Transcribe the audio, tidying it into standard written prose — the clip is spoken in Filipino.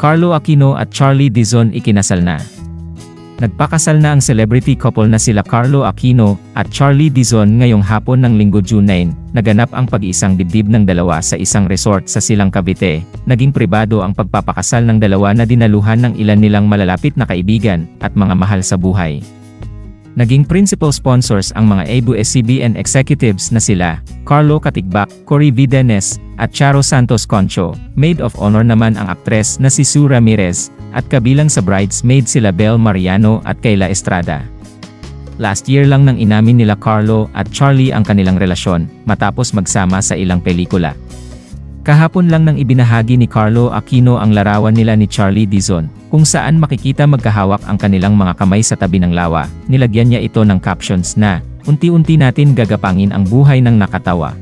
Carlo Aquino at Charlie Dizon ikinasal na. Nagpakasal na ang celebrity couple na sila Carlo Aquino at Charlie Dizon ngayong hapon ng Linggo June 9, naganap ang pag-iisang dibdib ng dalawa sa isang resort sa Silang Cavite. Naging pribado ang pagpapakasal ng dalawa na dinaluhan ng ilan nilang malalapit na kaibigan at mga mahal sa buhay. Naging principal sponsors ang mga ABS-CBN executives na sila Carlo Katigbak, Cory Videnes, at Charo Santos Concho. Maid of honor naman ang aktres na si Sue Ramirez, at kabilang sa bridesmaid sila Bel Mariano at Kayla Estrada. Last year lang nang inamin nila Carlo at Charlie ang kanilang relasyon, matapos magsama sa ilang pelikula. Kahapon lang nang ibinahagi ni Carlo Aquino ang larawan nila ni Charlie Dizon, kung saan makikita magkahawak ang kanilang mga kamay sa tabi ng lawa. Nilagyan niya ito ng captions na, "Unti-unti natin gagapangin ang buhay ng nakatawa."